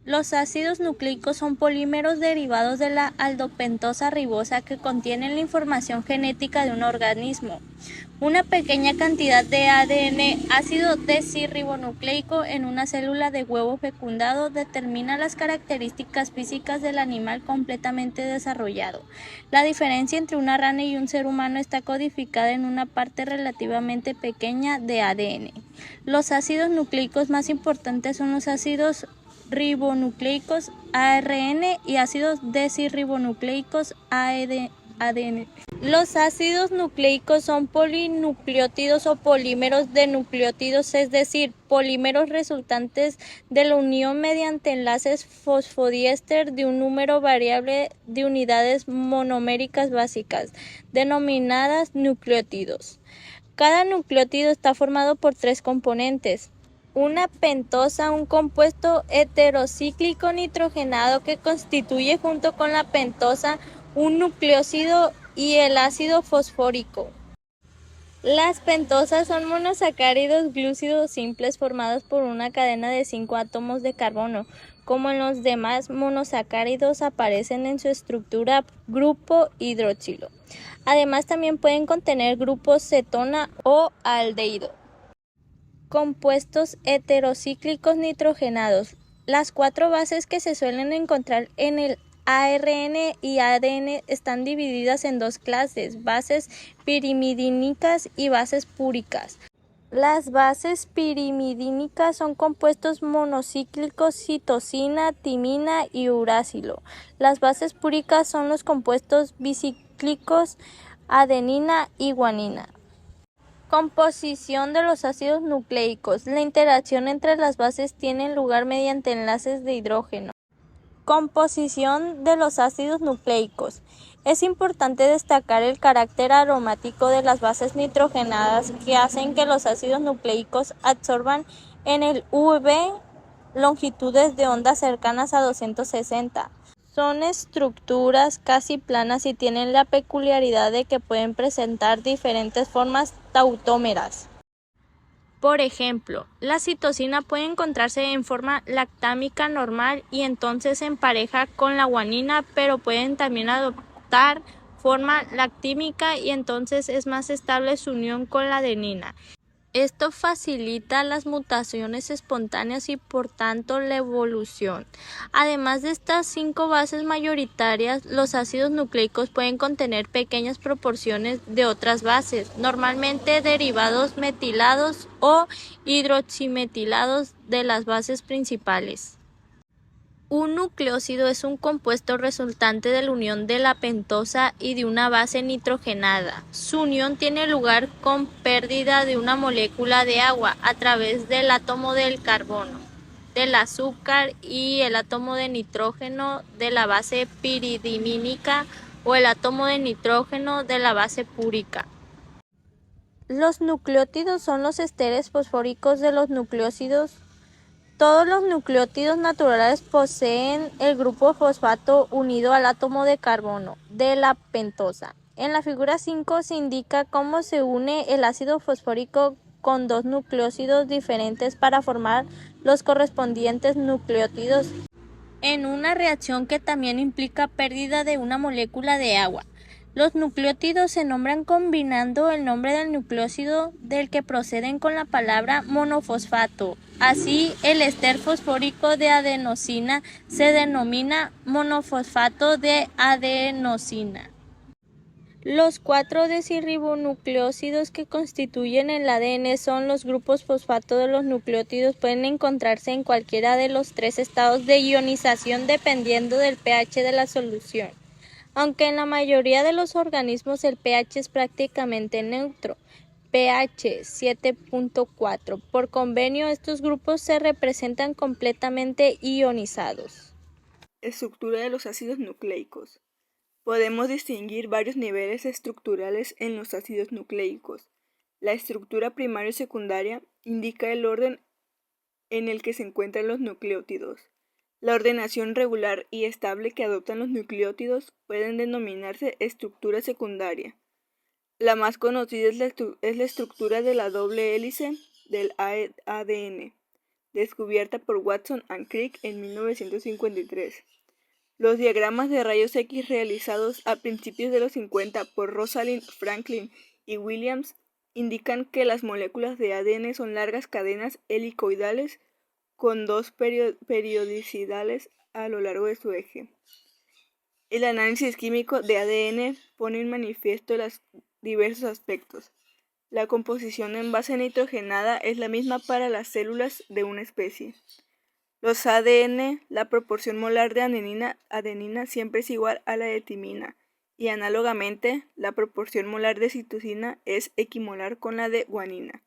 Los ácidos nucleicos son polímeros derivados de la aldopentosa ribosa que contienen la información genética de un organismo. Una pequeña cantidad de ADN, ácido desoxirribonucleico, en una célula de huevo fecundado determina las características físicas del animal completamente desarrollado. La diferencia entre una rana y un ser humano está codificada en una parte relativamente pequeña de ADN. Los ácidos nucleicos más importantes son los ácidos ribonucleicos ARN y ácidos desoxirribonucleicos ADN. Los ácidos nucleicos son polinucleótidos o polímeros de nucleótidos, es decir, polímeros resultantes de la unión mediante enlaces fosfodiéster de un número variable de unidades monoméricas básicas, denominadas nucleótidos. Cada nucleótido está formado por tres componentes. Una pentosa, un compuesto heterocíclico nitrogenado que constituye junto con la pentosa un nucleósido y el ácido fosfórico. Las pentosas son monosacáridos glúcidos simples formados por una cadena de 5 átomos de carbono. Como en los demás monosacáridos, aparecen en su estructura grupo hidroxilo. Además, también pueden contener grupos cetona o aldehído. Compuestos heterocíclicos nitrogenados. Las 4 bases que se suelen encontrar en el ARN y ADN están divididas en 2 clases: bases pirimidínicas y bases púricas. Las bases pirimidínicas son compuestos monocíclicos: citosina, timina y uracilo. Las bases púricas son los compuestos bicíclicos: adenina y guanina. Composición de los ácidos nucleicos. La interacción entre las bases tiene lugar mediante enlaces de hidrógeno. Composición de los ácidos nucleicos. Es importante destacar el carácter aromático de las bases nitrogenadas que hacen que los ácidos nucleicos absorban en el UV longitudes de onda cercanas a 260. Son estructuras casi planas y tienen la peculiaridad de que pueden presentar diferentes formas tautómeras. Por ejemplo, la citosina puede encontrarse en forma lactámica normal y entonces en pareja con la guanina, pero pueden también adoptar forma lactímica y entonces es más estable su unión con la adenina. Esto facilita las mutaciones espontáneas y por tanto la evolución. Además de estas 5 bases mayoritarias, los ácidos nucleicos pueden contener pequeñas proporciones de otras bases, normalmente derivados metilados o hidroximetilados de las bases principales. Un nucleósido es un compuesto resultante de la unión de la pentosa y de una base nitrogenada. Su unión tiene lugar con pérdida de una molécula de agua a través del átomo del carbono, del azúcar y el átomo de nitrógeno de la base piridínica o el átomo de nitrógeno de la base púrica. Los nucleótidos son los esteres fosfóricos de los nucleósidos. Todos los nucleótidos naturales poseen el grupo fosfato unido al átomo de carbono de la pentosa. En la figura 5 se indica cómo se une el ácido fosfórico con 2 nucleósidos diferentes para formar los correspondientes nucleótidos en una reacción que también implica pérdida de una molécula de agua. Los nucleótidos se nombran combinando el nombre del nucleósido del que proceden con la palabra monofosfato. Así, el ester fosfórico de adenosina se denomina monofosfato de adenosina. Los 4 desoxirribonucleósidos que constituyen el ADN son los grupos fosfato de los nucleótidos. Pueden encontrarse en cualquiera de los 3 estados de ionización dependiendo del pH de la solución. Aunque en la mayoría de los organismos el pH es prácticamente neutro, pH 7.4. Por convenio, estos grupos se representan completamente ionizados. Estructura de los ácidos nucleicos. Podemos distinguir varios niveles estructurales en los ácidos nucleicos. La estructura primaria y secundaria indica el orden en el que se encuentran los nucleótidos. La ordenación regular y estable que adoptan los nucleótidos pueden denominarse estructura secundaria. La más conocida es la estructura de la doble hélice del ADN, descubierta por Watson and Crick en 1953. Los diagramas de rayos X realizados a principios de los 50 por Rosalind Franklin y Williams indican que las moléculas de ADN son largas cadenas helicoidales con dos periodicidades a lo largo de su eje. El análisis químico de ADN pone en manifiesto los diversos aspectos. La composición en base nitrogenada es la misma para las células de una especie. Los ADN, la proporción molar de adenina siempre es igual a la de timina, y análogamente, la proporción molar de citosina es equimolar con la de guanina.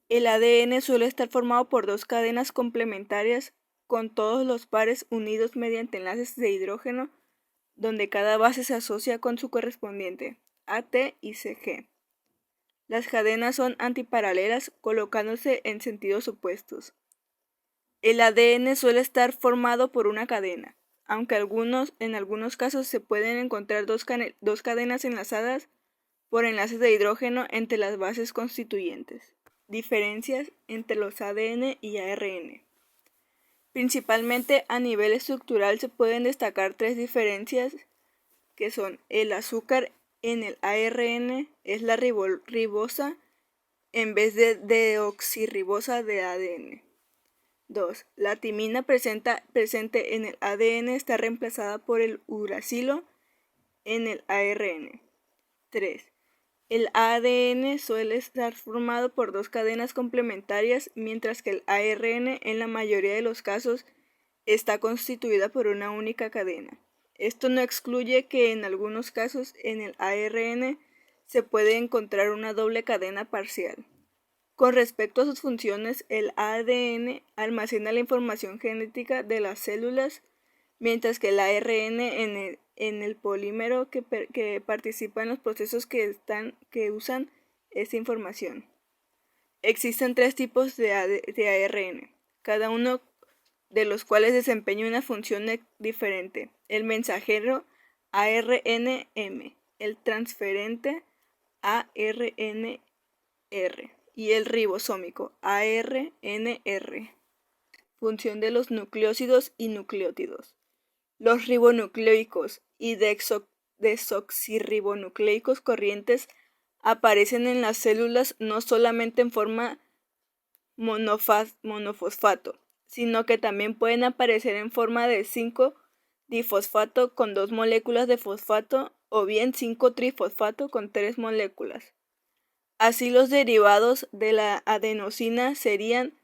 El ADN suele estar formado por dos cadenas complementarias con todos los pares unidos mediante enlaces de hidrógeno, donde cada base se asocia con su correspondiente, AT y CG. Las cadenas son antiparalelas, colocándose en sentidos opuestos. El ADN suele estar formado por una cadena, aunque en algunos casos se pueden encontrar dos cadenas enlazadas por enlaces de hidrógeno entre las bases constituyentes. Diferencias entre los ADN y ARN. Principalmente a nivel estructural se pueden destacar tres diferencias que son: el azúcar en el ARN es la ribosa en vez de deoxirribosa de ADN. 2. La timina presente en el ADN está reemplazada por el uracilo en el ARN. 3. El ADN suele estar formado por dos cadenas complementarias, mientras que el ARN en la mayoría de los casos está constituida por una única cadena. Esto no excluye que en algunos casos en el ARN se puede encontrar una doble cadena parcial. Con respecto a sus funciones, el ADN almacena la información genética de las células, mientras que el ARN en el polímero que participa en los procesos que usan esta información. Existen tres tipos de ARN, cada uno de los cuales desempeña una función diferente: el mensajero ARNM, el transferente ARNR y el ribosómico ARNR. Función de los nucleósidos y nucleótidos. Los ribonucleicos y desoxirribonucleicos corrientes aparecen en las células no solamente en forma monofosfato, sino que también pueden aparecer en forma de 5-difosfato con 2 moléculas de fosfato o bien 5-trifosfato con 3 moléculas. Así, los derivados de la adenosina serían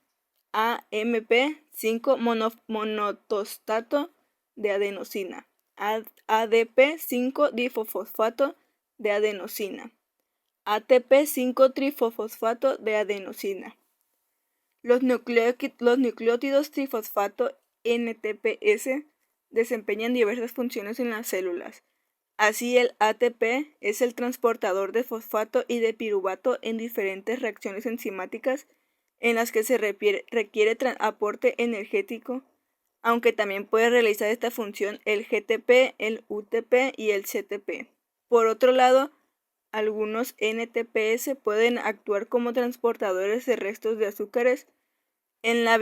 AMP, 5-monotostato de adenosina, ADP, 5-difosfato de adenosina, ATP, 5-trifosfato de adenosina. Los nucleótidos trifosfato NTPS desempeñan diversas funciones en las células. Así, el ATP es el transportador de fosfato y de piruvato en diferentes reacciones enzimáticas en las que se requiere aporte energético, aunque también puede realizar esta función el GTP, el UTP y el CTP. Por otro lado, algunos NTPS pueden actuar como transportadores de restos de azúcares en la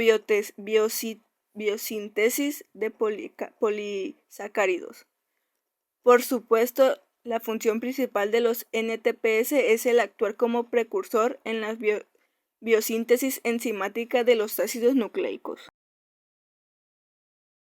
biosíntesis de polisacáridos. Por supuesto, la función principal de los NTPS es el actuar como precursor en la biosíntesis enzimática de los ácidos nucleicos.